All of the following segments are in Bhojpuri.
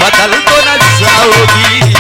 बदल तो न जाओगी।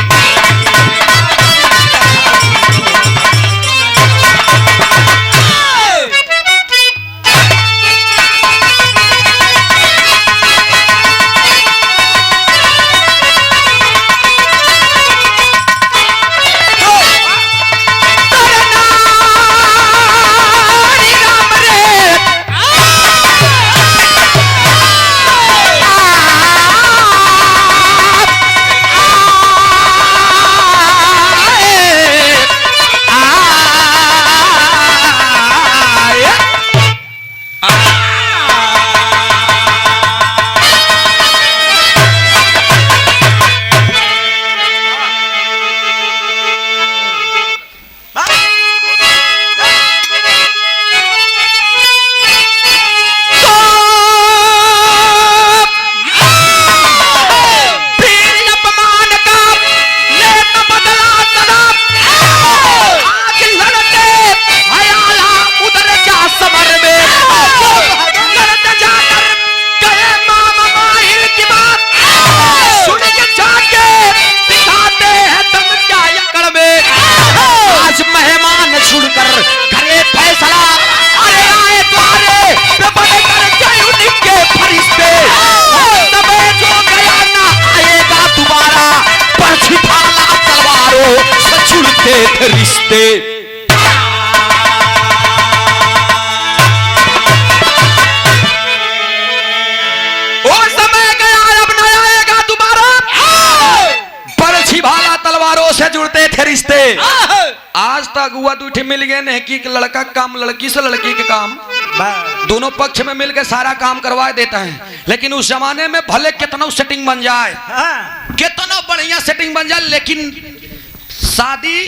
रिश्ते और समय गया अब न आएगा दोबारा। बरछी भाला तलवारों से जुड़ते थे रिश्ते। आज तक हुआ दूठी मिल गए नहीं कि लड़का काम लड़की से लड़की के काम दोनों पक्ष में मिलकर सारा काम करवा देता है। लेकिन उस जमाने में भले कितना सेटिंग बन जाए, कितना बढ़िया सेटिंग बन जाए, लेकिन शादी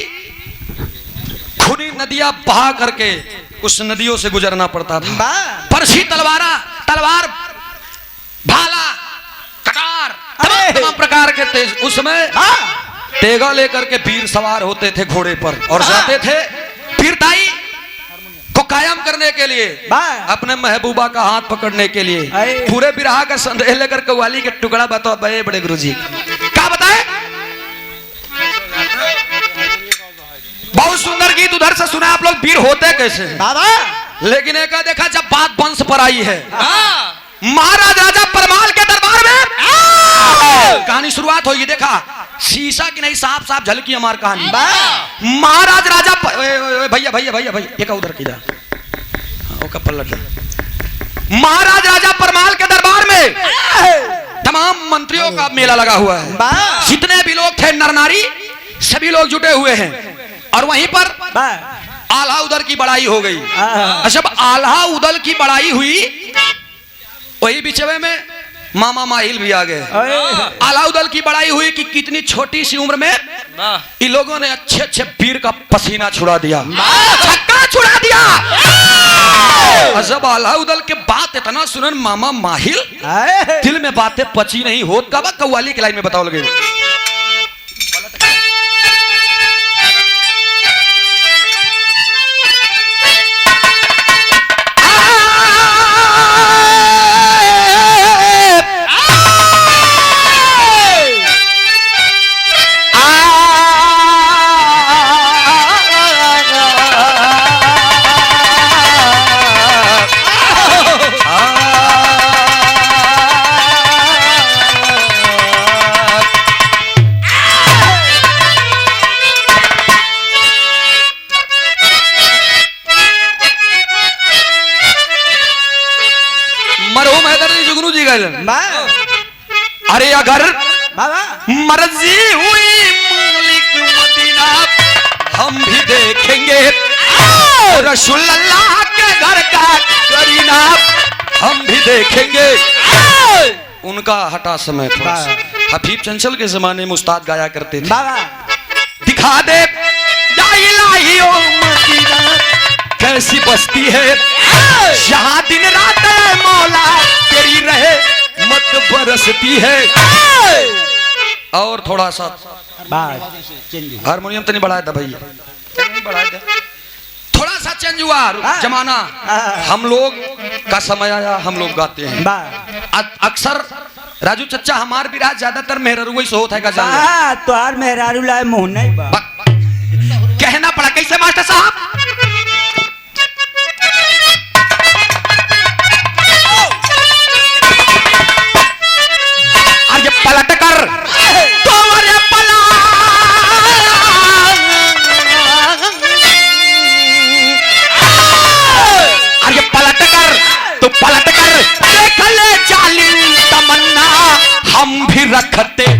खुली नदियां बहा करके उस नदियों से गुजरना पड़ता था। परछी तलवार भाला कटार तमाम प्रकार के तेज उसमें तेगा लेकर के वीर सवार होते थे घोड़े पर और जाते थे वीरताई को कायम करने के लिए, अपने महबूबा का हाथ पकड़ने के लिए। पूरे बिरहा का संदेह लेकर कव्वाली के टुकड़ा बताओ बड़े गुरुजी क्या बताए। बहुत सुंदर गीत उधर से सुना आप लोग, वीर होते कैसे बाबा। लेकिन एक देखा जब बात वंश पर आई है, महाराज राजा परमाल के दरबार में कहानी शुरुआत होगी। देखा शीशा की नहीं साफ साफ झलकी हमार कहानी। महाराज राजा भैया भैया भैया भैया एक उधर की जा महाराज राजा परमाल के दरबार में तमाम मंत्रियों का मेला लगा हुआ है। जितने भी लोग थे नर नारी सभी लोग जुटे हुए हैं और वहीं पर आल्हा उदल की बड़ाई हो गई। जब आल्हा उदल की बड़ाई हुई वही बिचवे में मामा माहिल भी आ गए। आल्हा उदल की बड़ाई हुई कि कितनी छोटी सी उम्र में इन लोगों ने अच्छे अच्छे वीर का पसीना छुड़ा दिया, छक्का छुड़ा दिया। जब आल्हा उदल के बात इतना सुनन मामा माहिल दिल में बातें पची नहीं होत का कव्वाली के लाइन में बताओ लगे। अरे अगर मर्जी हुई मालिक मदीना हम भी देखेंगे, रसूल अल्लाह के घर का करीना हम भी देखेंगे। उनका हटा समय थोड़ा हफीज चंचल के जमाने में उस्ताद गाया करते थे, दिखा दे या इलाही ओ मदीना कैसी बस्ती है, यहाँ दिन रात मौला तेरी रहे मत बरसती है। और थोड़ा सा हारमोनियम तो नहीं बढ़ाया था भैया, थोड़ा सा चेंज हुआ जमाना, हम लोग का समय आया, हम लोग गाते हैं। अक्सर राजू चचा हमार भी राज ज्यादातर मेहररू ही सोत है का जान बा तोहार मेहरारू लाए मुंह नहीं बा कहना पड़ा कैसे मास्टर साहब अरे पलट कर तो अरे पला अरे पलट कर तो पलट कर देख ले जालिम तमन्ना हम भी रखते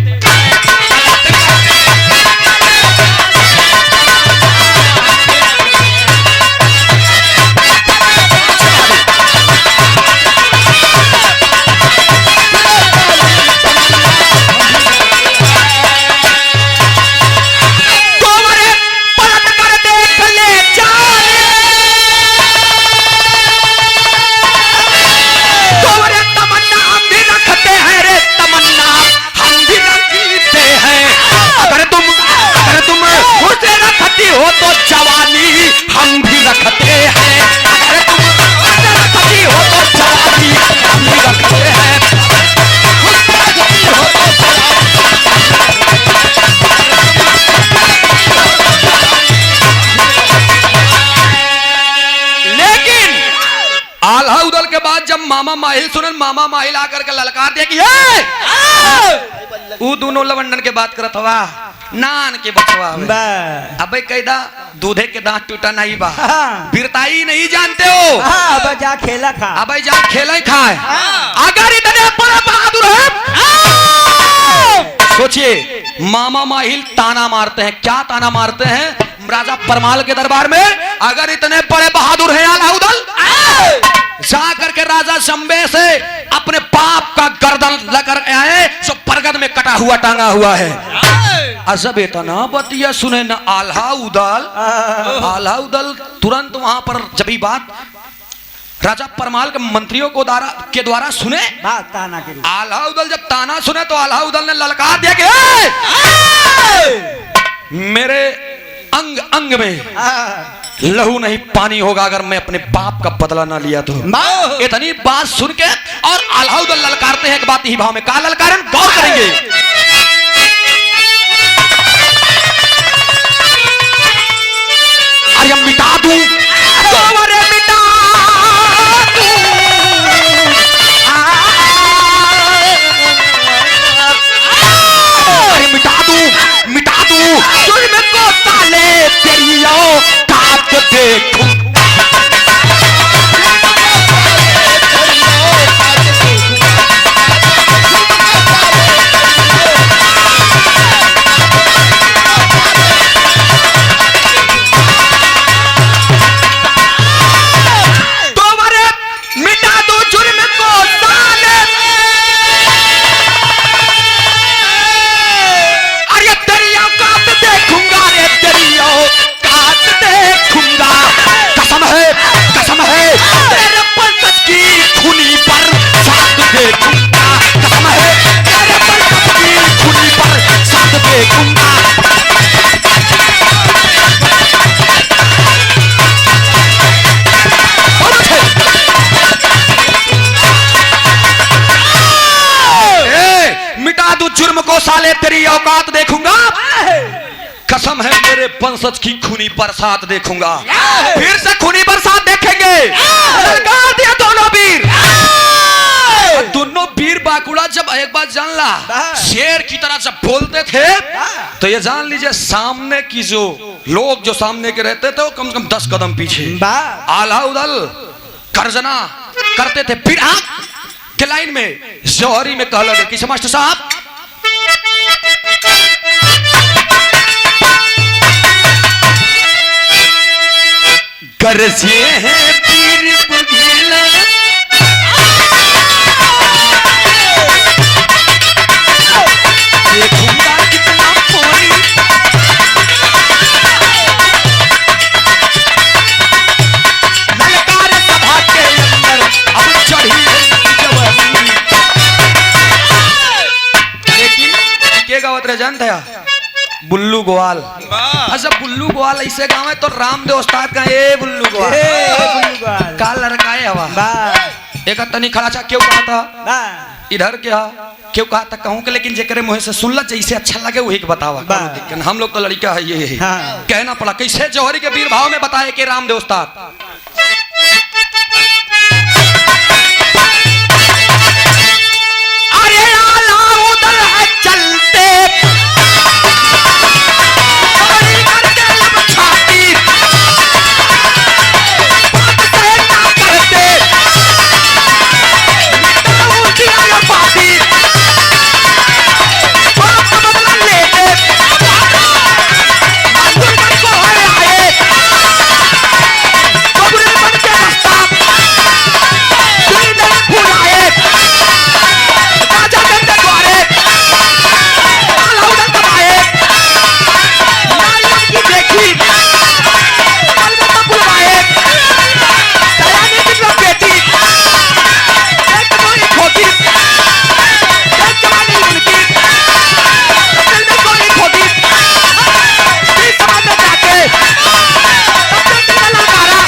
हो तो जवानी हम भी रखते हैं अगर तुम रखती हो तो जवानी हम भी रखते हैं लेकिन आल्हा उदल के बाद जब मामा माहिल सुनन मामा माहिल आकर के ललकार दिया कि वो दोनों लवंडन के बात करत हवा नान के बचवा अबे कैदा दूधे के दांत टूटा नहीं बा बिरताई नहीं जानते हो अब जा खेला खा अबे जा खेला ही खाए अगर इतने बड़ा बहादुर है सोचिए मामा माहिल ताना मारते हैं क्या ताना मारते हैं राजा परमाल के दरबार में अगर इतने बड़े बहादुर हैं अलाउदल जा करके राजा शंबे से अपने बाप का गर्दन लेकर आए जो परगद में कटा हुआ टांगा हुआ है अजब इतना बतिया सुने न आल्हा उदल तुरंत वहां पर जब ही बात राजा परमाल के मंत्रियों को के द्वारा सुने ताना के आल्हा उदल जब ताना सुने तो आल्हा उदल ने ललकार दिया कि मेरे अंग अंग में लहू नहीं पानी होगा अगर मैं अपने बाप का बदला ना लिया तो इतनी बात सुन के और आल्हा उदल ललकारते हैं एक बात ही भाव में का ललकारन गौर करेंगे अरे मिटा दूं तो अरे मिटा दूं अरे मिटा दूं जुल्म को साले तेरी औकात देखूं जुर्म को साले तेरी औकात देखूंगा कसम है मेरे वंशज की खूनी बरसात देखूंगा फिर से खूनी बरसात देखेंगे ललकार दिया दोनों वीर दोनों वीर बाकुड़ा जब एक बात जान ला शेर की तरह जब बोलते थे तो ये जान लीजिए सामने की जो लोग जो सामने के रहते थे वो कम से कम 10 कदम पीछे आल्हा उदल गर्जना करते थे बिरहा के लाइन में जौहरी में कहला कि मास्टर साहब गरजे हैं पीर बुघेला देखूंगा कितना पानी ललकार सभा के अंदर अब चढ़ी जवानी लेकिन के गावत रह जानता है बुल्लू गोवाल अच्छा बुल्लू गोवाल ऐसे गाँव है तो रामदेव उस्ताद का ए बुल्लू गोवाल का लड़का है हवा एक तनी खड़ा क्यों कहा था इधर क्या क्यों कहा था कहूँ के, लेकिन जेकरे मुँह से सुनला जैसे अच्छा लगे वही के बतावा। कोनो दिक्कत नहीं, हम लोग तो लड़का है ये है। हाँ। कहना पड़ा कैसे जौहरी के वीर भाव में बताए कि रामदेव उस्ताद अरे आला उधर है चलते चोरी करके लब छाती बात से ना करते मिटाऊ दिया ये पाती बात का बदला लेते मंदिर बन को है आए कब्र बन के रास्ता दिल नहीं भुलाए राजा गंदे द्वारे आला उधर दबाए नारियों की देखी कल में बुलवाए दयानी की जो बेटी एक कमानी खोटी एक जवानी उनकी दिल में कोई खोटी इस समाज में जाके सबसे दिल में ललकारा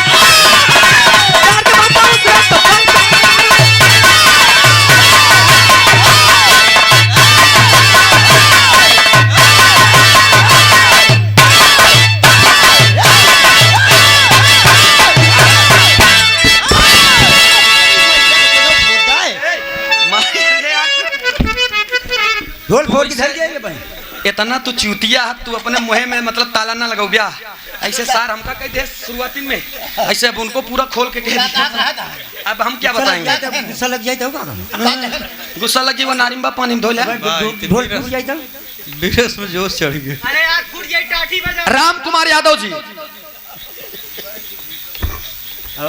प्यार के बाबा उतरे तो ढोल फोड़ के धर जाएंगे भाई। इतना तू चूतिया है, तू अपने मुँह में मतलब ताला ना लगाओ ब्याह ऐसे सार हमका कह दे शुरुआती में ऐसे अब उनको पूरा खोल के कह दिया। अब हम क्या बताएंगे? गुस्सा लग जाए तो गुस्सा लगी वो नारिम्बा पानी में धो ले। ढोल फूट जाए तो बिरस में जोश चढ़ गया। अरे यार फूट जाए टाटी बजा। राम कुमार यादव जी।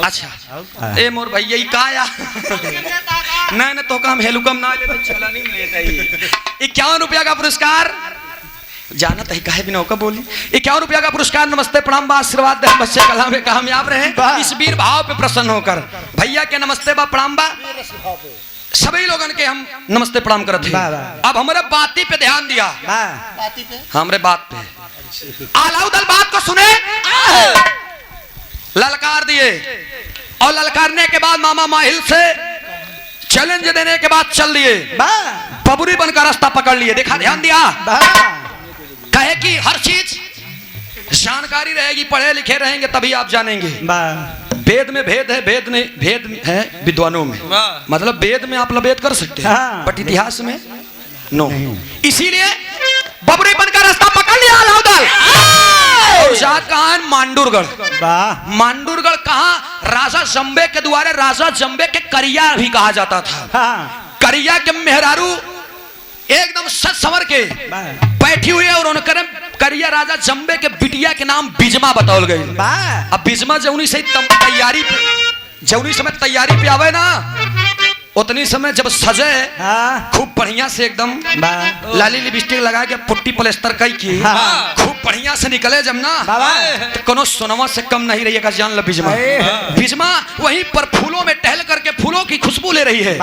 अच्छा ए मोर भैया ई का या नहीं ना तो काम हेलुकम ना ले तो चला नहीं लेता ही। 51 रुपया का पुरस्कार जाना तही काहे बिना होकर बोली। 51 रुपया का पुरस्कार नमस्ते प्रणाम बा आशीर्वाद दे बच्चे कला में कामयाब रहे इस वीर भाव पे प्रसन्न होकर भैया के नमस्ते बा प्रणाम बा सभी लोगन के हम नमस्ते प्रणाम करते हैं। अब हमारे बाती पे ध्यान दिया हमारे बात पे आलाउदल बात को सुने ललकार दिए और ललकारने के बाद मामा माहिल से चैलेंज देने के बाद चल दिए बबुरी बनकर रास्ता पकड़ लिए। देखा ध्यान दिया कहे कि हर चीज जानकारी रहेगी पढ़े लिखे रहेंगे तभी आप जानेंगे। वेद में भेद है भेद नहीं भेद है विद्वानों में मतलब वेद में आप भेद कर सकते हैं बट इतिहास में नो। इसीलिए बबुरी बनकर रास्ता पकड़ लिया अलाउदल और जात कहाँ है मांडुरगढ़। मांडुरगढ़ कहाँ राजा जम्बे के द्वारे राजा जम्बे के करिया भी कहा जाता था। करिया के मेहरारू एकदम सच संवर के बैठी हुई है और उनके करिया राजा जम्बे के बिटिया के नाम बिजमा बताओल गई। अब बिजमा जौनी से तैयारी जौनी समय तैयारी पे आवे ना उतनी समय जब सजे खूब बढ़िया से एकदम लाली लिपस्टिक लगा के पुट्टी प्लास्टर कई की खूब बढ़िया से निकले जब ना तो कोनो सोनवा से कम नहीं रही है जान लो बिजमा। बिजमा वहीं पर फूलों में टहल करके फूलों की खुशबू ले रही है।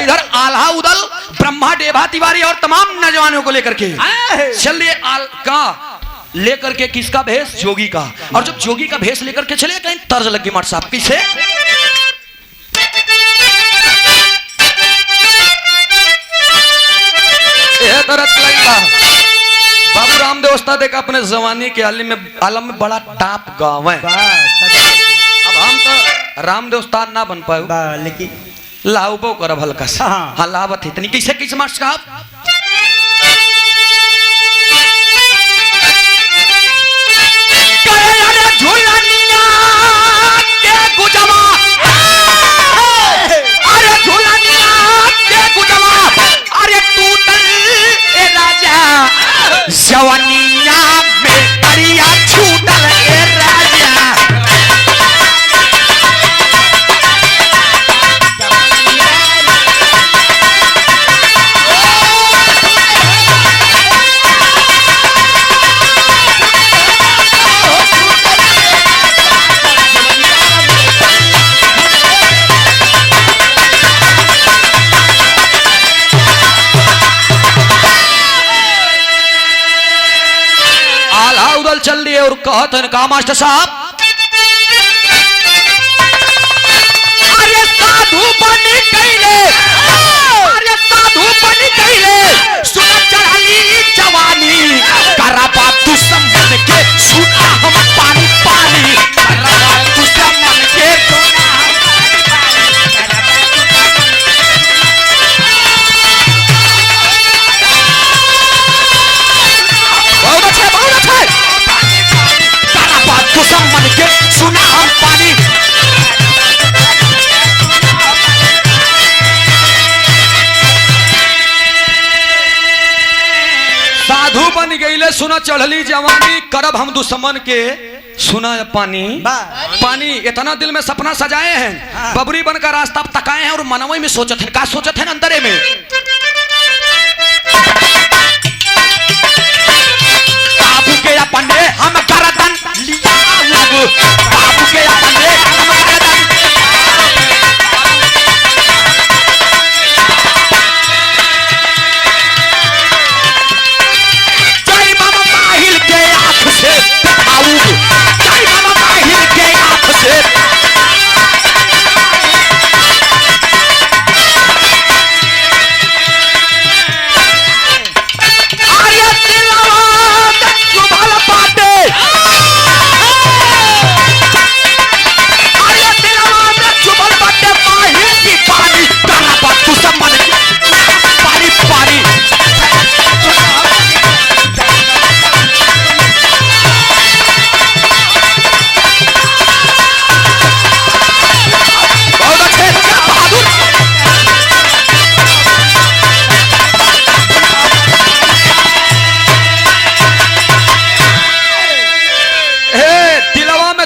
इधर आल्हा उदल ब्रह्मा डेभा तिवारी और तमाम नौजवानों को लेकर के चल लिए का लेकर के किसका भेष जोगी का और जब जोगी का भेष लेकर के चले कहीं तर्ज लगी मार साहब किसे बाबू रामदेव उस्ताद एक अपने जवानी के आलम में बड़ा टाप गाँव है। अब हम तो रामदेव उस्ताद ना बन पाए लेकिन लाउबो करब हल्का सा हाँ लावत इतनी कैसे किस मार्क्स का जवानिया में करिया छूटल ए राजा चल दिए और कहते हैं का मास्टर साहब अरे साधु बन गईले अरे साधु बन गईले सुना चढ़ली जवानी करब हम दुश्मन के सुना है पानी पानी इतना दिल में सपना सजाए हैं बबरी बनकर रास्ता तकाए हैं और मनवई में सोचत हैं का सोचत हैं अंदरे में बाबू के अपने हम करदन लिया बाबू के अपने हम करदन जय बाबा माहिल के आंख से आओ जय बाबा माहिल के आंख से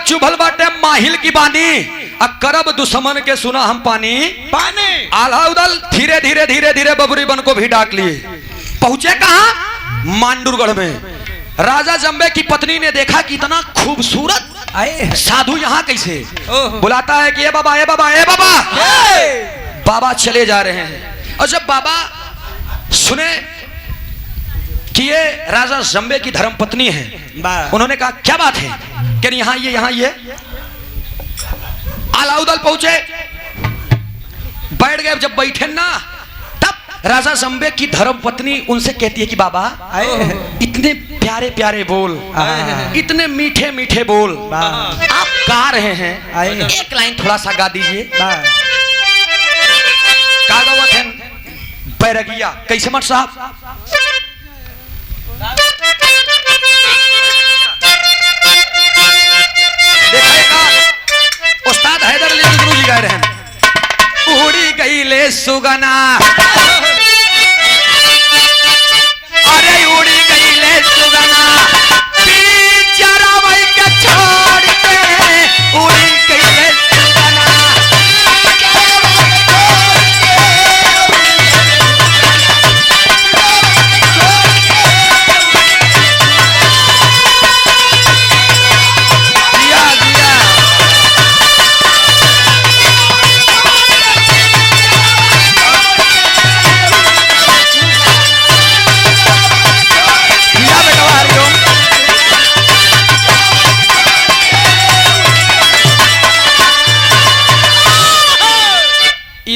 चुभल बाटे माहिल की बानी करब दुश्मन के सुना हम पानी पानी आल्हा उदल धीरे धीरे धीरे धीरे बबरी बन को भी डाक लिए पहुंचे कहा मांडुरगढ़ में राजा जंबे की पत्नी ने देखा कि इतना खूबसूरत साधु यहाँ कैसे बुलाता है कि ए बाबा ए बाबा ए बाबा बाबा चले जा रहे हैं और जब बाबा सुने कि ये राजा जंबे की धर्म पत्नी है उन्होंने कहा क्या बात है कि यहाँ ये आलाउदल पहुंचे बैठ गए जब बैठे ना तब राजा जंबे की धर्म पत्नी उनसे कहती है कि बाबा इतने प्यारे प्यारे बोल इतने मीठे मीठे बोल आप गा रहे हैं एक लाइन थोड़ा सा गा दीजिए का गावत है बैरगिया कैसे मत साहब देखा उस्ताद हैदर अली गुरु जी गा रहे हैं उड़ी गई ले सुगना अरे उड़ी गई ले सुगना बेचारा वही के छोड़ के उड़ी गई ले सुगना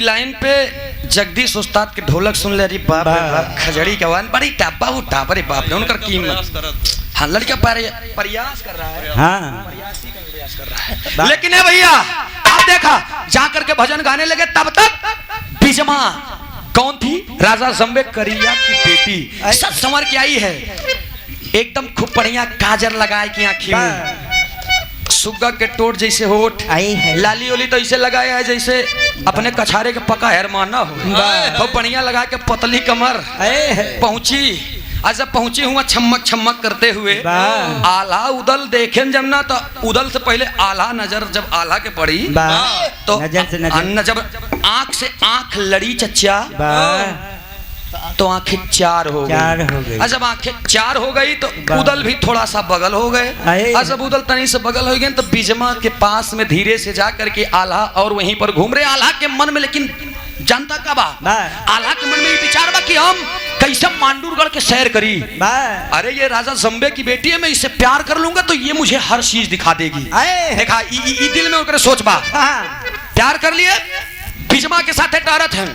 लाइन पे जगदीश उस्ताद के ढोलक सुन ले रही बाप रे बाप खजड़ी के आवाज बड़ी टापा वो टापा रे बाप ने उनका कीमत हाँ लड़का प्रयास कर रहा है प्रयास कर रहा है लेकिन है भैया आप देखा जाकर के भजन गाने लगे तब तक बिजमा कौन थी राजा जंबे करिया की बेटी सब संवर के आई है एकदम खूब बढ़िया काजर लगाए की आंखी में सुग्गा के टोट जैसे होठ लाली ओली तो ऐसे लगाया है जैसे अपने कछारे के पका हैरमाना हो तो बढ़िया लगा के पतली कमर पहुंची आज जब पहुंची हुआ छमक छमक करते हुए आल्हा उदल देखे जब ना तो उदल से पहले आल्हा नजर जब आल्हा के पड़ी तो जब आंख से आंख लड़ी चच्चा तो आंखें चार हो गई जब आंखें चार हो गई तो उदल भी थोड़ा सा बगल हो गए और जब उदल तनी से बगल हो गए तो बिजमा के पास में धीरे से जा करके आल्हा और वहीं पर घूम रहे आल्हा के मन में लेकिन जानता का बा आल्हा के मन में ये विचार बा कि हम कैसे मांडुरगढ़ के सैर करी अरे ये राजा जंबे की बेटी है मैं इससे प्यार कर लूंगा तो ये मुझे हर चीज दिखा देगी देखा दिल में उनके सोच बा प्यार कर लिए बिजमा के साथ टहरत है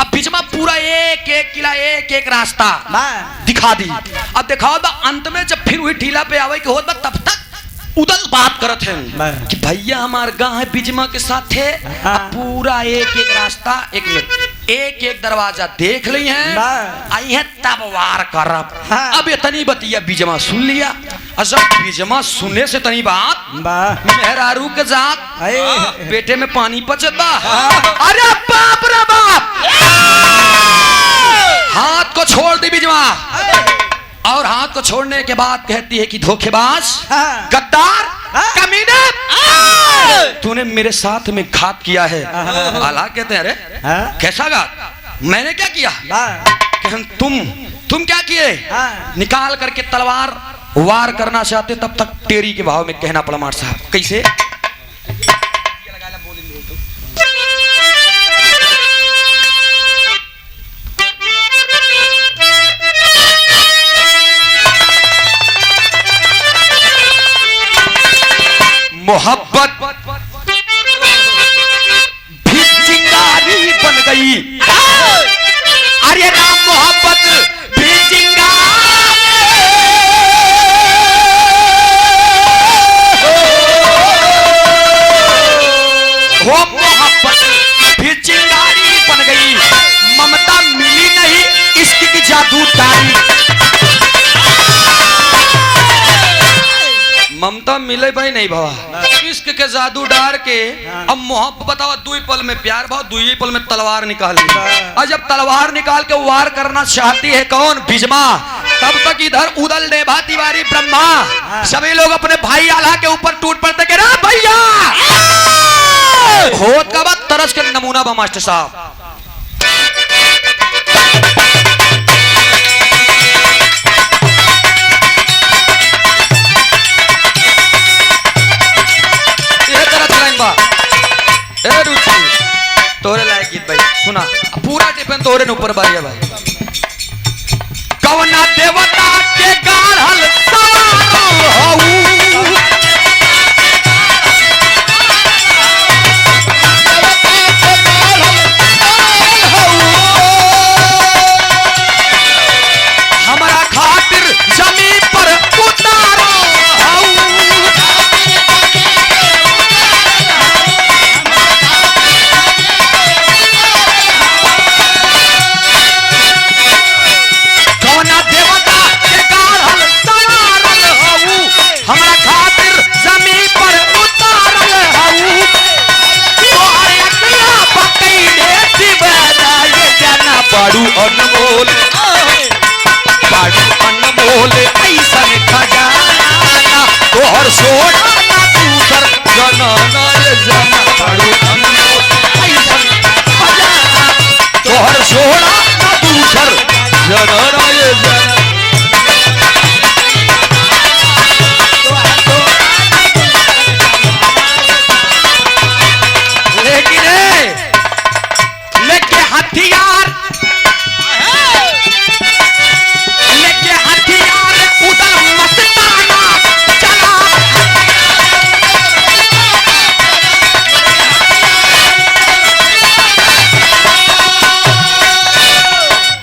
अब बिजमा पूरा एक एक किला एक एक रास्ता दिखा दी अब दिखाओ अंत में जब फिर वही टीला पे आवे के होत बा तब तक उदल बात करत है कि भैया हमार गांव है बिजमा के साथ है पूरा एक एक रास्ता एक मिनट एक एक दरवाजा देख ली है आई है तब वार करब अब इतनी बतिया बिजमा सुन लिया जब बिजमा सुनने से तनी बात मेहरारू के जात बेटे में पानी पचत बा अरे बाप रे बाप हाथ को छोड़ दी बिजमा और हाथ को छोड़ने के बाद कहती है कि धोखेबाज, हाँ। गद्दार, हाँ। कमीने, तूने मेरे साथ में घात किया है। अल्लाह कहते हैं, अरे हाँ। कैसा घात? मैंने क्या किया? वाह। कहन तुम क्या किए? हाँ। निकाल करके तलवार वार करना चाहते तब तक टेरी के भाव में कहना पड़ा मार साहब। कैसे? मोहब्बत भी चिंगारी बन गई। अरे राम मोहब्बत भी चिंगारी, हो मोहब्बत भी चिंगारी बन गई। ममता मिली नहीं, इश्क की जादूदारी। ममता मिले भाई नहीं भावा, इश्क के जादू डार के अब मोहब्बत बताओ। दुई पल में प्यार भाव, दुई पल में तलवार निकाल ली। और जब तलवार निकाल के वार करना चाहती है कौन? बिजमा। तब तक इधर उदल देवा तिवारी ब्रह्मा सभी लोग अपने भाई आला के ऊपर टूट पड़ते के रा भैया होत का बात तरस के नमूना बा मास्टर साहब। ए रुचि तोरे लायक गीत भाई सुना, पूरा डिपेंड तोरे न ऊपर बारी है भाई। कवना देवता के गाढ़ल सवारो हऊ, हमारा खातिर जमीन पर उतारो हऊ। बाड़ू अनमोल, बाड़ू अनमोल ऐसा खजाना तोहर सोना ना दूसर जनाना ये जाना। बाड़ू अनमोल ऐसा खजाना तोहर सोना ना दूसर जनाना ये जाना। लेकिन लेके हथियार, लेके हथियार उधर मस्ताना चला।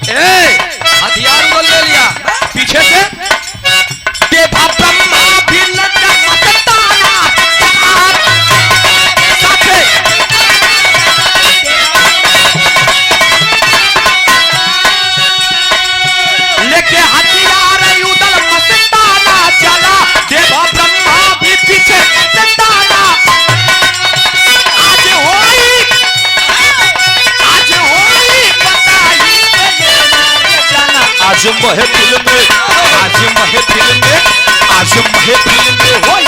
ए हथियार उधर ले लिया पीछे से। देवा ब्रह्मा भी लगा मस्ताना साथे। लेके हथियार उदल मस्ताना चला। देवा ब्रह्मा भी पीछे मस्ताना। आज होई बताई जाना। आज महफिल में, आज महफिल में, आज महफिल में होई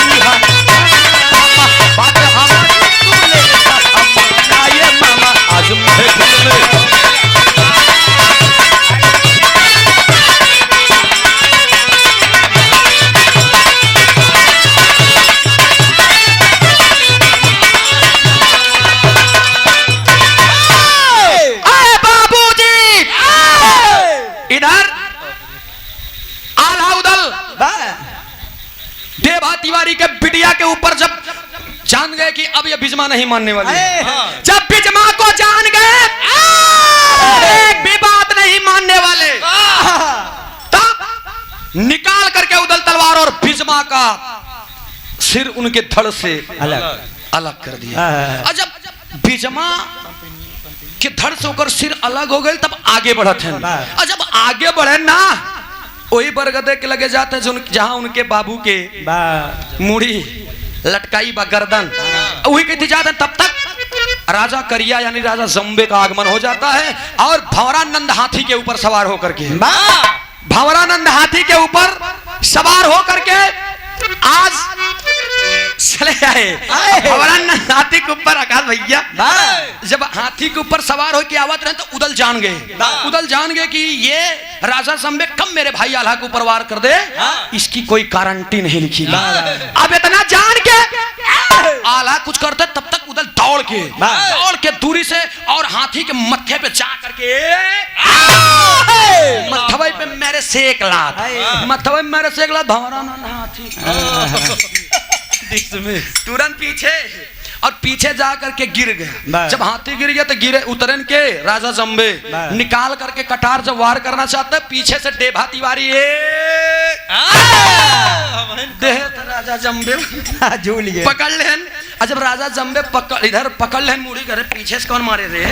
मामा बात हमारी सुन ले हम आए मामा। आज महफिल में देवा तिवारी के बिटिया के ऊपर जब जान गए कि अब ये बिजमा नहीं मानने वाली है, जब बिजमा को जान गए एक भी बात नहीं मानने वाले, तब निकाल करके उदल तलवार और बिजमा का सिर उनके धड़ से अलग कर दिया। और जब बिजमा के धड़ से होकर सिर अलग हो गए तब आगे बढ़ते हैं। और जब आगे बढ़े ना वही बरगदे के लगे जाते हैं जहां उनके बाबू के मुड़ी लटकाई बा गर्दन वही कहती जाते हैं। तब तक राजा करिया यानी राजा जम्बे का आगमन हो जाता है और भंवरानंद हाथी के ऊपर सवार होकर के भंवरानंद हाथी के ऊपर सवार हो करके आज चले आए। भंवरानंद हाथी के ऊपर आकाश भैया जब हाथी के ऊपर सवार हो के आवत रहे तो उदल जान गए कि ये राजा संबे कब मेरे भाई आल्हा के ऊपर वार कर दे, इसकी कोई गारंटी नहीं लिखी। अब इतना जान के आल्हा कुछ करते तब तक उदल दौड़ के दूरी से और हाथी के मत्थे पे जा करके मथवे पे मेरे से एक लात भंवरानंद हाथी तुरंत पीछे जा करके गिर गया। जब हाथी गिर गया तो गिरे उतरन के राजा जंबे निकाल करके कटार जब वार करना चाहते पीछे से डेभा तिवारी राजा जंबे झूल गए पकड़ लेन। जब राजा जंबे इधर पकड़ लेन मुड़ी करे पीछे से कौन मारे रे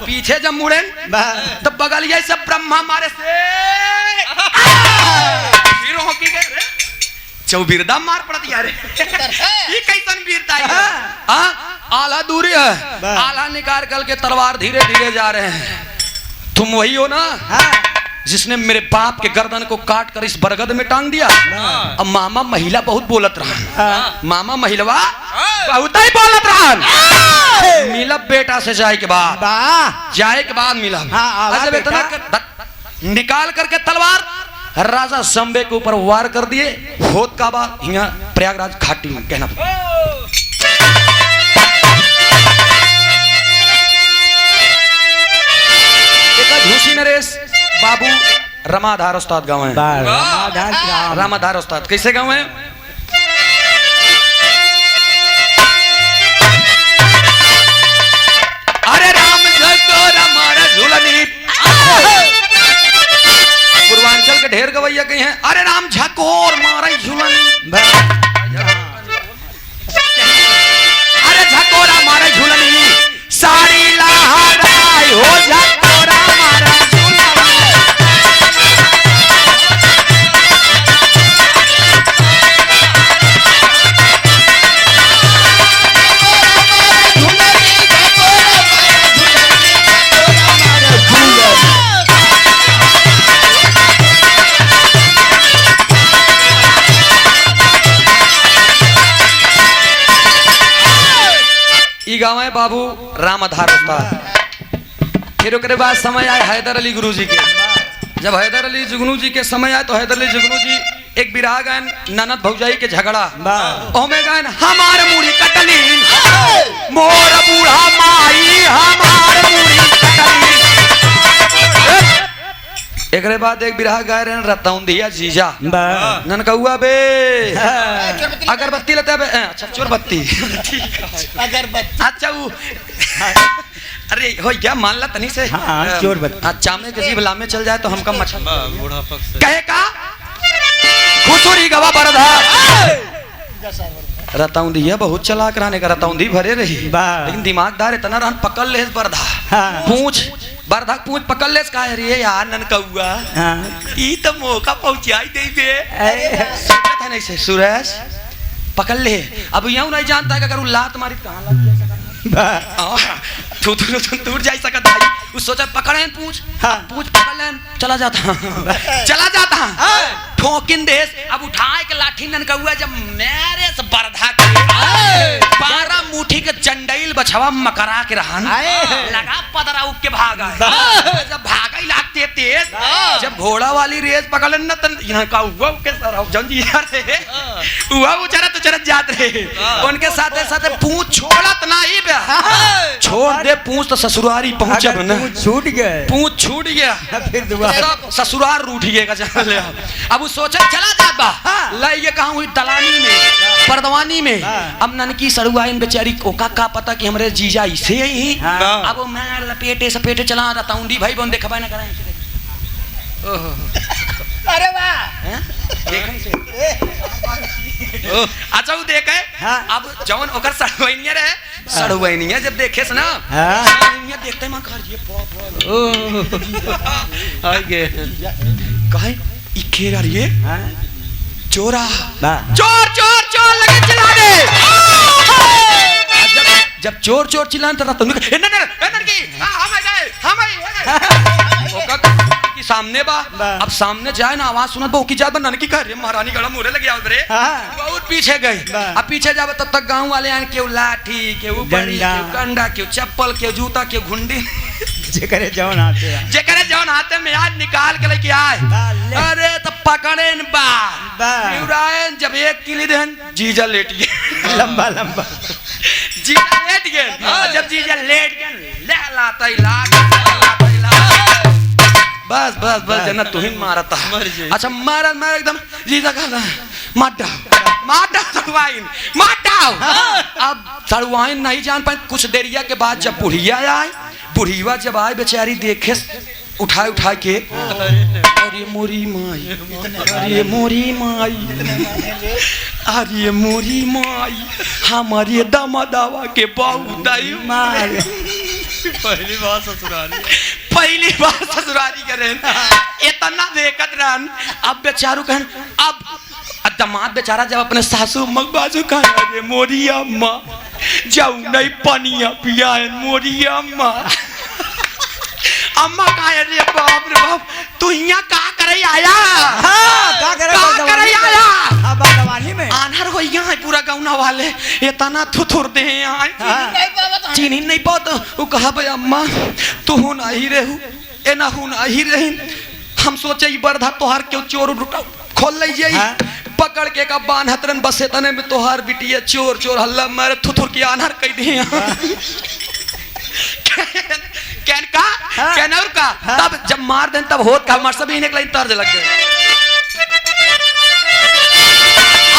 पीछे जब मुड़े तब बगलिया सब ब्रह्मा मारे से हीरो हो की गए रे चौबीरदा मार पड़ दिया रे ये कैसन वीरता है। आला दूरी है आला निकाल करके तलवार धीरे धीरे जा रहे हैं। तुम वही हो ना जिसने मेरे बाप के गर्दन को काट कर इस बरगद में टांग दिया। अब मामा महिला बहुत बोलत रहा मामा महिलवा बहुत ही बोलत रहा मिला बेटा से जाए के बाद मिला। जब इतना निकाल करके तलवार राजा संबे के ऊपर वार कर दिए। होत का बात यहाँ प्रयागराज घाटी में कहना झूसी नरेश बाबू रमाधार उस्ताद गाँव है। रामाधार उस्ताद कैसे गाँव है? अरे राम हमारा झूलनी पूर्वांचल के ढेर गवैया कहीं हैं। अरे राम झकोर मारा झूलनी अरे झकोरा मारा झूलनी सारी लहराई हो झकोरा मारा गाँव है बाबू रामाधार उस्ताद। फिर उसके बाद समय आए हैदर अली गुरुजी के। जब हैदर अली जुगनू जी के समय आए तो हैदर अली जुगनू जी एक बिरहा गायन ननद भौजाई के झगड़ा ओमे गायन हमार मुड़ी कटली मोर बूढ़ा माई हमार मुड़ी कटली। एक बाद एक बिरहा गाय रहे रतौंदिया जीजा नन कहुआ बे अगरबत्ती लेते बे अच्छा चोरबत्ती अच्छा वो अरे हो क्या मान ला तनी से चोरबत्ती चामे के जीभ लामे चल जाए तो हमका मच्छर कहे का खुसुरी गवा बरधा रतौंदिया बहुत चलाक रहने का रतौंदी भरे रही लेकिन दिमागदार इतना रहन पकड़ ले बरधा पूछ बरधा पूछ पकड़ ले का रे यार नन कौआ ई तो मौका पहुंचाई दे बे सोचत है नहीं से सुरेश पकड़ ले। अब यूं नहीं जानता है कि अगर वो लात मारी कहां लग जाए तू टूट जाई सकत भाई उस सोचा पकड़े पूछ पूछ पकड़ ले चला जाता ठोकिन देश। अब उठाए के लाठी नन कौआ जब मेरे से बरधा के 12 मुट्ठी के चंडैल बछवा मकरा के रहन लगा पदरा उठ के भागा जब भागा लागते तेज जब घोड़ा वाली रेस पकड़ न तन यहां का हुआ के सर जंजीर रे हुआ उचरत जात रे उनके साथे साथे पूंछ छोड़त नहीं बे छोड़ दे पूंछ तो ससुरारी पहुंचब न पूंछ छूट गया फिर दोबारा ससुराल रूठ गया जान ले। अब वो सोचा चला जात बा लइए कहां हुई दलानी में परदवानी में। अब ननकी सड़ुआइन बेचारी को का पता कि हमरे जीजा इसे ही अब मैं लपेटे सपेटे चला रहा हूं भाई बोन देखबा ना कराए ओहो अरे वाह अच्छा वो देखे अब जवन ओकर सड़ुआइनिया रहे सड़ुआइनिया जब देखे से ना सड़ुआइनिया देखते मां घर ये आ गए कहे ई के यार ये चोरा चोर चोर चोर लगे चिल्लाने। जब चोर चोर चिल्लाने तो तुम हम आ गए कि सामने बा बा। अब सामने जाए ना आवाज सुनत बा की जात बा ननकी कह रे महारानी गड़ा मुरे लग जाओ रे हाँ। बहुत पीछे गई बा। अब पीछे जावे तब तक गांव वाले आन केहू लाठी केहू बड़ी डंडा। केहू कंडा केहू चप्पल केहू जूता केहू घुंडी जेकरे जौन आते हैं। जेकरे जौन हाथे में आज निकाल के लेके आए बा, ले। अरे तो पकड़े न बा बा। निउरायन जब एक किली देन जीजा लेट गए लंबा लंबा जीजा लेट गए और जब जीजा लेट गए ले लाता बस बस बस जना तुहिन मारता मर जाए। अच्छा मारा मार एकदम जीजा कहला मार डाउ अब सड़वाइन नहीं जान पाए कुछ देरिया के बाद जब बुढ़िया आए बुढ़िया जब आए बेचारी देखे उठाए के अरे मोरी माई अरे मोरी माई अरे मोरी माई हमारे दावा के बहु दाई मार पहली बार ससुराली पहली बार ससुरारी करे इतना देखत रहन अब बेचारू कहन अब दमाद बेचारा जब अपने सासू मग बाजू कहा अरे मोरी अम्मा जाऊ नहीं पनिया पियान मोरी अम्मा अम्मा कहा रे बाप रे बाप तू यहाँ का करे आया हाँ, का करे आया हाँ, बागवानी में आनहर हो यहाँ पूरा गाँव वाले इतना थुथुर दे हैं यहाँ चीनी नहीं पाता वो कहा भाई अम्मा तू हूं नहीं रहू ए ना हूं नहीं रही हम सोचे ई बरधा तोहार क्यों चोर लुटा खोल ले जाई हाँ? पकड़ के का बान हतरन बसे तने में तोहार बिटिया चोर चोर हल्ला मारे थुथुर की आनहर कह दी कैन का हाँ? कैनर का हाँ? तब जब मार देन तब होत का मार सब इन्हें लाइन तर्ज लग गए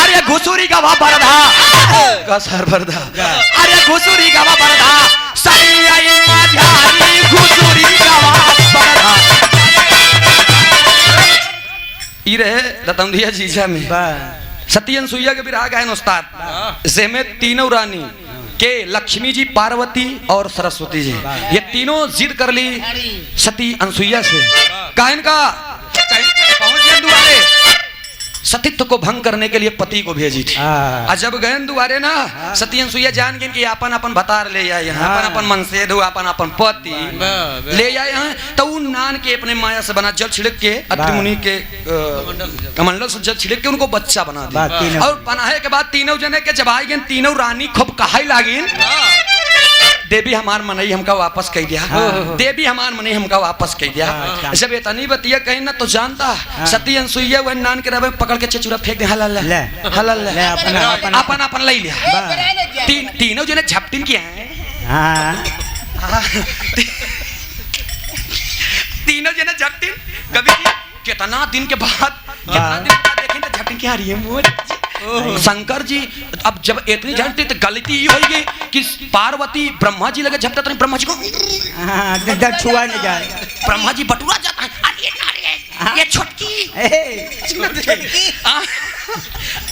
अरे घुसुरी गवा बरधा का सर बरधा अरे घुसुरी गवा बरधा सही आई माझारी घुसुरी गवा बरधा ई रहे रतनदिया जीजा में बा सत्यन सुइया के विराग है उस्ताद जेमे तीनों रानी के लक्ष्मी जी पार्वती और सरस्वती जी ये तीनों जिद कर ली सती अनसुईया से काहन का पहुंच गए दुआरे सतीत्व को भंग करने के लिए पति को भेजी थी और जब गए दुआरे ना सती अनसुईया जान गए कि अपन अपन भतार ले आए यहाँ अपन अपन मनसेद अपन अपन पति ले आए हैं तो उन नान के अपने माया से बना जल छिड़क के अत्रि मुनि के कमंडल से जल छिड़क के उनको बच्चा बना दिया और बनाए के बाद तीनों जने के जब आई गए तीनों रानी खूब कहाई लागी देवी हमार मनई हमका वापस कह दिया देवी हमार मनई हमका वापस कह दिया जब इतनी बतिया कहीं ना तो जानता सती अनसुईया वह नान के रवे पकड़ के चचुरा फेंक दे हलल हलल अपन अपन ले लिया तीनों जने झपटिन किया है तीनों जने झपटिन कभी कितना दिन के बाद देखें तो झपटिन क्या रही है शंकर जी अब जब इतनी जानते तो गलती ये होगी कि पार्वती ब्रह्मा जी लगे झपटा तो ब्रह्मा जी को छुआ नहीं जाए ब्रह्मा जी बटुआ जाता है अरे ये छोटकी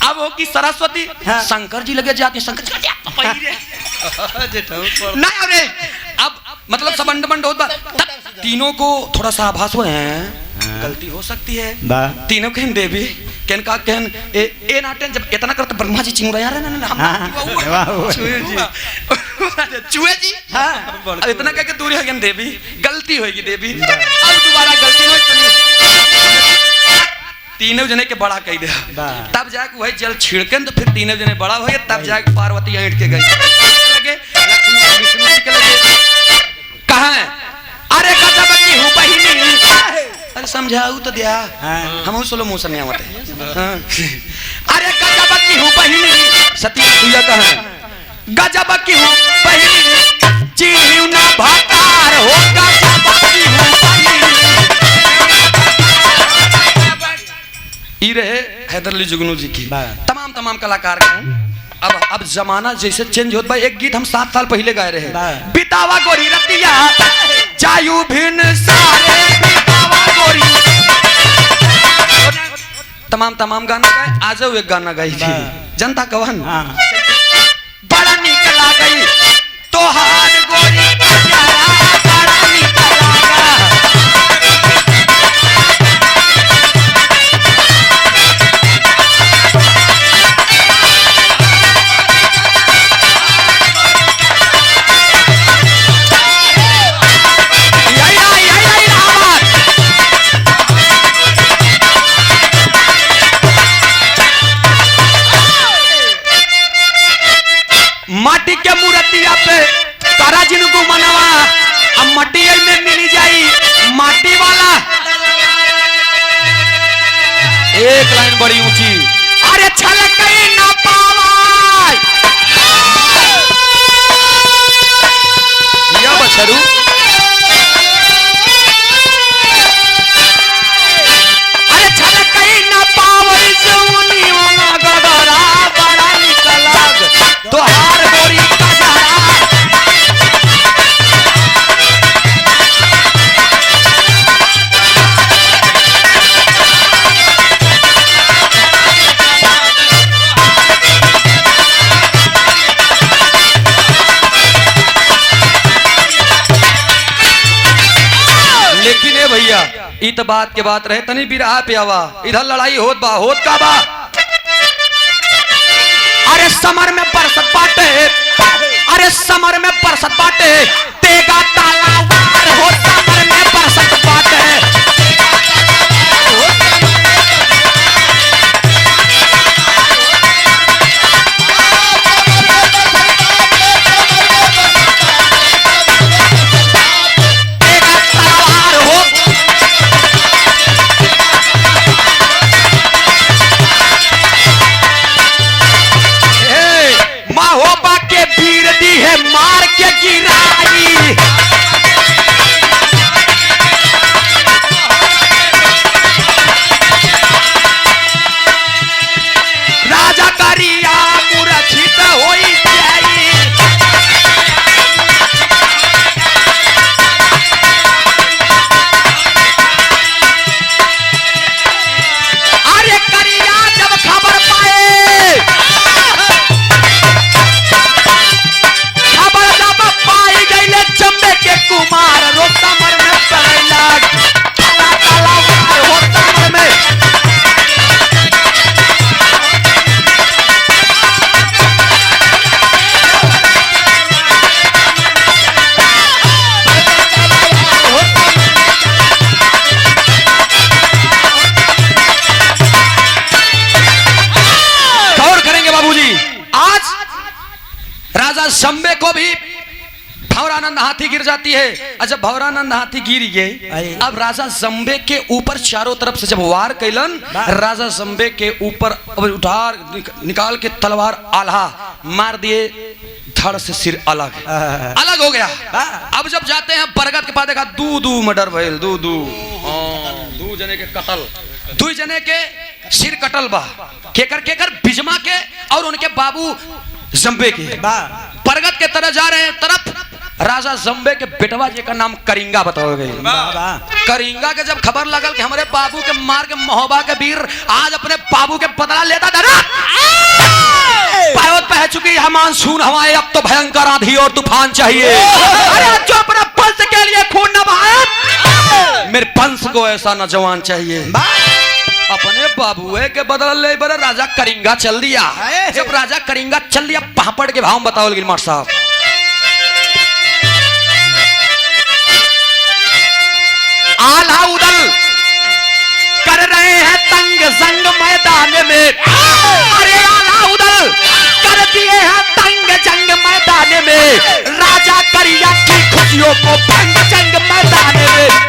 अब हो कि सरस्वती शंकर जी लगे जाते शंकर जी नहीं अरे अब मतलब सब अंड होता तब तीनों को थोड़ा सा आभास हुए हैं गलती हो सकती है तीनों कहन देवी कहन का कहन ए नाटन जब इतना करते ब्रह्मा जी चिंगुरा यार ना हम चूहे जी अब इतना कह के दूरी हो गई देवी गलती होगी देवी अब दोबारा गलती हो तीनों जने के बड़ा कह दिया तब जाके वही जल छिड़कन तो फिर तीनों जने बड़ा हो गए तब जाके पार्वती ऐंठ के गई लगे लक्ष्मी विष्णु जी के लगे कहाँ है अरे गजब की हूँ बहिनी अरे समझाऊ तो दिया हम सोलो मुंह से नहीं आते अरे गजब की हूँ बहिनी सती सुइया कहाँ गजब की हूँ बहिनी चीनी ना भातार हो गजब की हूँ बहिनी ई रहे हैदरली जुगनू जी की तमाम कलाकार गए अब जमाना जैसे चेंज होता है एक गीत हम 7 साल पहले गाए रहे बितावा गोरी रतिया जायु भिन सारे बितावा गोरी तमाम गाना गाए आज एक गाना गाई थी जनता कवन बड़ा निकला गई तोहार गोरी बड़ा निकला एक लाइन बड़ी ऊंची। अरे छलकई न पावाय या बछरू, अरे छलकई न पावई जौनी वाला गगरा बड़ा निकलग तोहार गोरी कजरा। लेकिन ए भैया ई तो बात के बात रहे तनी बिरहा पे आवा, इधर लड़ाई होत का बा। अरे समर में बरसत बाटे, अरे समर में बरसत बाटे तेगा ताला वार हो, समर में बरसत बाटे। मार के गिराई राजा करिया मूर्छित होई जाई। अरे करिया जब खबर पाए, चंबे के कुमार रो समर में पड़ेला ताला ताला हो, समर में। गौर करेंगे बाबूजी, आज राजा शंबे को भी भौरानंद हाथी गिर जाती है। और जब भौरानंद हाथी गिर गए, अब राजा जंबे के ऊपर चारों तरफ से जब वार कैलन, राजा जंबे के ऊपर उठा निकाल के तलवार आल्हा मार दिए, धड़ से सिर अलग अलग हो गया। अब जब जाते हैं बरगद के पास, देखा दू मर्डर भइल, दू जने के कत्ल, दू जने के सिर कटल बा, केकर बिजमा के और उनके बाबू जंबे के। बरगद के तरफ जा रहे हैं, तरफ राजा जंबे के बेटवा जी का नाम करिंगा बताओ गई। करिंगा के जब खबर लगल कि हमारे बाबू के मार के महोबा के वीर आज अपने बाबू के बदला लेता था ना, पह चुकी है मानसून हवाएं, अब तो भयंकर आंधी और तूफान चाहिए। अरे जो अपने वंश के लिए खून न बहाए, मेरे वंश को ऐसा नौजवान चाहिए। अपने बाबुए के बदल ले बड़े राजा करिंगा चल दिया। जब राजा करिंगा चल दिया, पापड़ के भाव बताओ गिरमार साहब। आल्हा उदल कर रहे हैं तंग जंग मैदान में, अरे आल्हा उदल कर दिए हैं तंग जंग मैदान में, राजा करिया की खुशियों को भंग जंग मैदान में।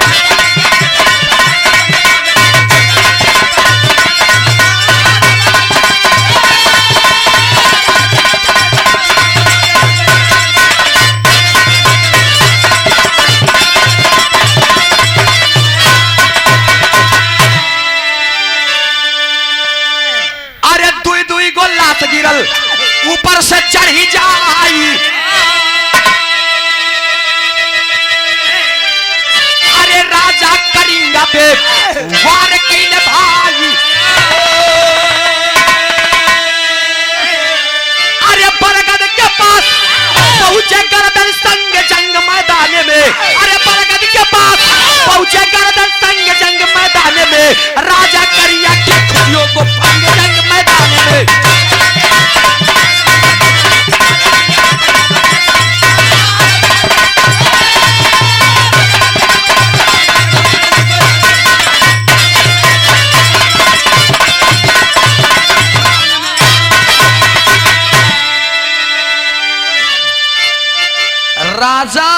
गिरल ऊपर से चढ़ी जाई, अरे राजा करिंगा पे वार कैले भाई, अरे बरगद के पास पहुंचे गर्दन संग जंग मैदान में, अरे बरगद के पास पहुंचे गर्दन संग जंग मैदान में, राजा करिया की खुशियों को भंग जंग मैदान में। राजा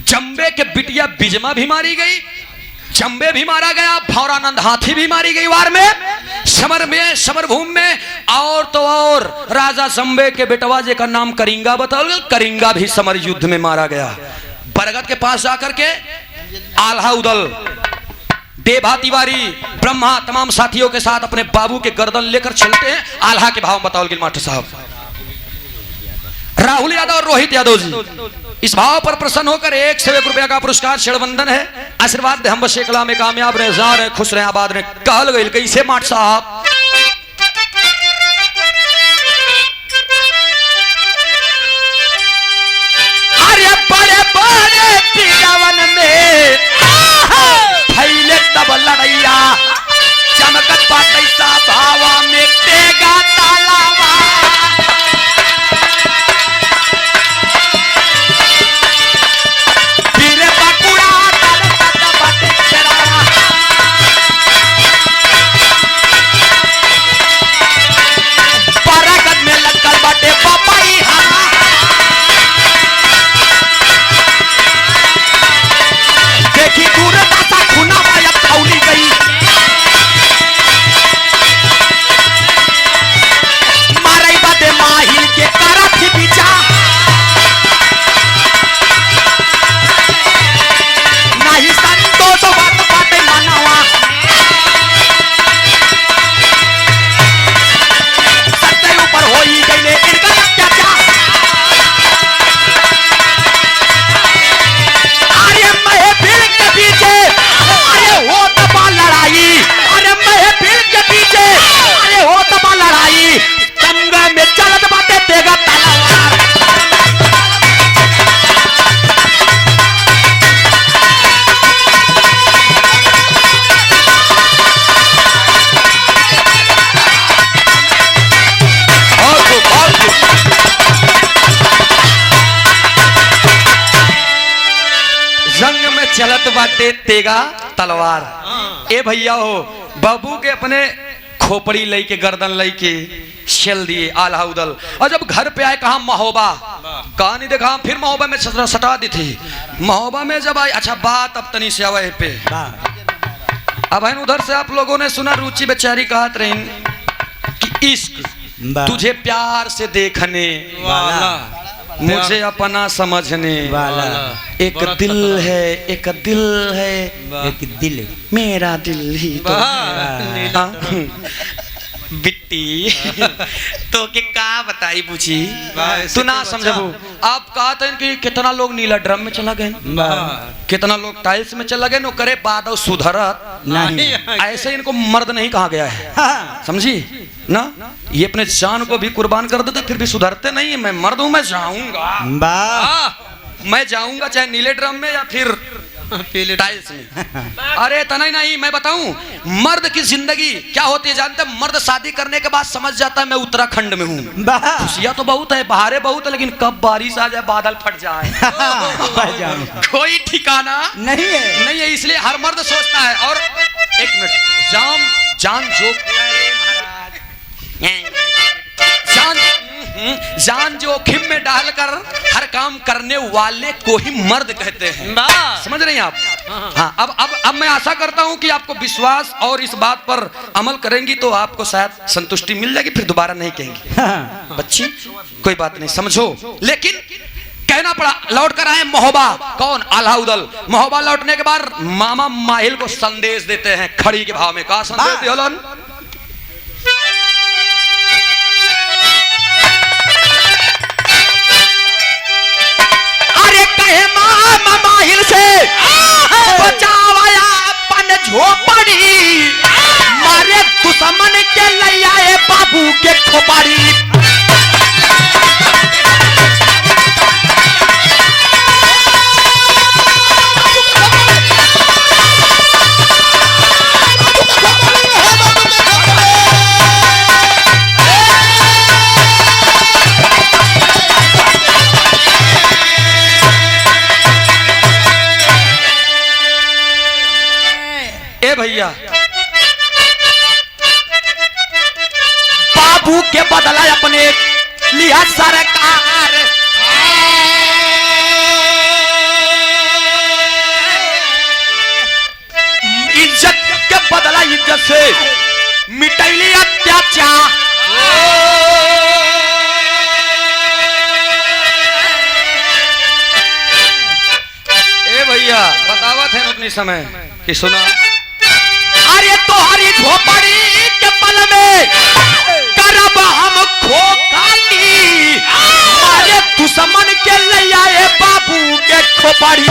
जंबे के बिटिया बिजमा भी मारी गई, जंबे भी मारा गया, भौरानंद हाथी भी मारी गई वार में, समर भूमि में। और तो और राजा संबे के बेटवा जी का नाम करिंगा बताओ, करिंगा भी समर युद्ध में मारा गया। बरगद के पास जाकर के आल्हा उदल, देवा तिवारी, ब्रह्मा तमाम साथियों के साथ अपने बाबू के गर्दन लेकर चलते हैं। आल्हा के भाव बताओ मास्टर साहब। राहुल यादव और रोहित यादव जी इस भाव पर प्रसन्न होकर 1 से 1 रुपया का पुरस्कार शेरबंदन है। आशीर्वाद दे हम बस कला में कामयाब रहे, जार रहे, खुश रहे, आबाद रहे। कहल गई कैसे माट साहब, अरे बड़े बड़े पिरावन में फैले तब लड़ैया, चमकत बाटै सा भावा में तेगा तालावा। चलत बाटे तेगा तलवार। ए भैया हो, बाबू के अपने खोपड़ी लई के गर्दन लई के शेल दिए आल्हा उदल। और जब घर पे आए कहा महोबा, कहा नहीं देखा, फिर महोबा में सटा दी थी। महोबा में जब आई, अच्छा बात अब तनी से आवे पे। अब है उधर से आप लोगों ने सुना रुचि बेचारी कहत रही कि इश्क तुझे प्यार से देखने वाला, मुझे अपना समझने वाला, एक दिल है, एक दिल है, एक दिल मेरा दिल ही तो बिट्टी तो के का बताई पूछी तू ना समझबू। आप कहते हैं कि कितना लोग नीला ड्रम में चला गए, कितना लोग टाइल्स में चला गए, नो करे बाद और सुधरत नहीं। ऐसे इनको मर्द नहीं कहा गया है, समझी ना। ये अपने जान को भी कुर्बान कर देते फिर भी सुधरते नहीं है। मैं मर्द हूं, मैं जाऊंगा, मैं जाऊंगा चाहे नीले ड्रम में या फिर टाइल्स में। अरे तना नहीं, मैं बताऊं मर्द की जिंदगी क्या होती है जानते हैं? मर्द शादी करने के बाद समझ जाता है मैं उत्तराखंड में हूँ। खुशियां तो बहुत है, बहारें बहुत है, लेकिन कब बारिश आ जाए, बादल फट जाए कोई ठिकाना नहीं है, नहीं है। इसलिए हर मर्द सोचता है। और एक मिनट, जान जान जोखिम में डालकर हर काम करने वाले को ही मर्द कहते हैं। समझ रहे हैं आप? हाँ, अब मैं आशा करता हूं कि आपको विश्वास और इस बात पर अमल करेंगी तो आपको शायद संतुष्टि मिल जाएगी, फिर दोबारा नहीं कहेंगी। बच्ची कोई बात नहीं, समझो। लेकिन कहना पड़ा, लौट कर आए महोबा। कौन? आल्हा उदल। महोबा लौटने के बाद मामा माहिल को संदेश देते हैं खड़ी के भाव में। कहा संदेश दिहलन? माहिल से बचावाया अपन झोपड़ी, मारे दुश्मन के ले आए बाबू के खोपड़ी। भैया बाबू के बदला अपने लिया सरकार, इज्जत के बदला इज्जत से, मिटैली अत्याचार। ए भैया बतावत है अपनी समय कि सुना, अरे तोहरी झोपड़ी के पल में करब हम खोखाली, मारे दुश्मन के ले आए बाबू के खोपड़ी।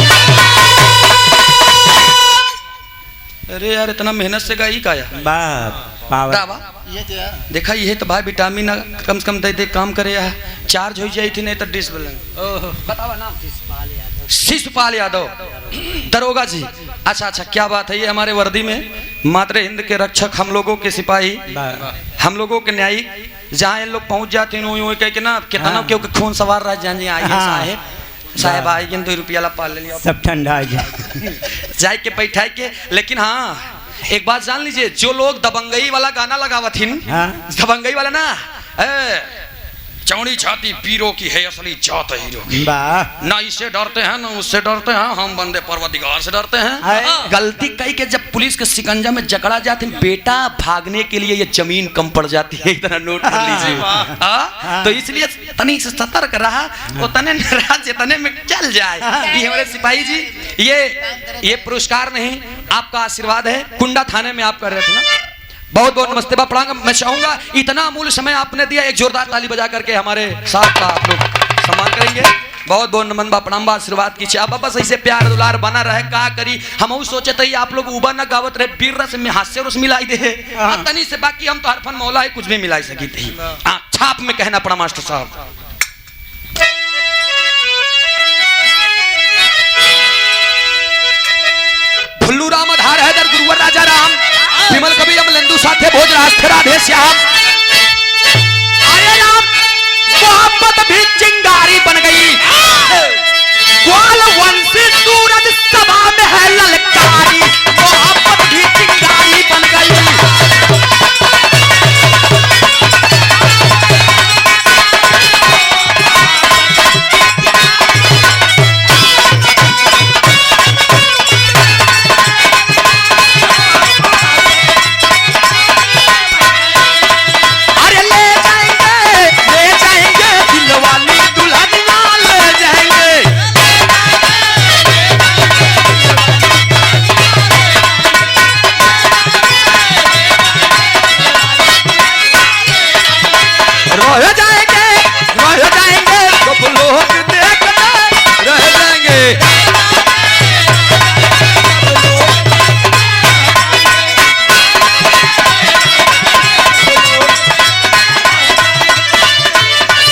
अरे यार इतना मेहनत से गाई काया दावा देखा, ये तो भाई विटामिन कम से कम दे दे काम करे यार, चार्ज हो जाई थी नहीं तो डिस बतावा नाम शिशुपाल यादव दरोगा जी। अच्छा अच्छा क्या बात है, ये हमारे वर्दी में मातृ हिंद के रक्षक, हम लोगों के सिपाही, हम लोगों के न्यायिक, जहाँ ये लोग पहुंच जाते हैं कह के ना कितना क्योंकि खून सवार रह जाए आइए साहेब साहेब आई 2 रुपया ला पाल लिया सब ठंडा जाए के बैठाए के। लेकिन हाँ एक बात जान लीजिए, जो लोग दबंगई वाला गाना लगावथिन, दबंगई वाला ना, चौड़ी छाती पीरों की है असली जात हीरो की, ना इससे डरते हैं ना उससे डरते हैं, हम बंदे परवरदिगार से डरते हैं। गलती कई के जब पुलिस के शिकंजा में जकड़ा जाते हैं बेटा, भागने के लिए ये जमीन कम पड़ जाती है, इतना नोट कर लीजिए। तो इसलिए तनी से सतर्क रहा, वो तने नाराज तने में चल जाए। ये हमारे सिपाही जी, ये पुरस्कार नहीं आपका आशीर्वाद है। कुंडा थाने में आप कर रहे थे ना, बहुत बहुत नमस्ते प्रणाम। मैं चाहूंगा इतना अमूल्य समय आपने दिया, एक जोरदार ताली बजा करके हमारे साथ का आप लोग सम्मान करेंगे। बहुत बहुत नमन बा प्रणाम बा, आशीर्वाद कीजिए आप बस ऐसे प्यार दुलार बना रहे। का करी हम सोचे थे आप लोग उबा न गावत रहे, बीर रस में हास्य रस मिलाई दे तनी से, बाकी हम तो हरफन मौला है कुछ भी मिलाई सकी थी। छाप में कहना पड़ा मास्टर साहब। भुल्लू राम आधार हैदर गुरुवर राजा राम, विमल कवि अमलेंदु साथे भोज राधे श्याम।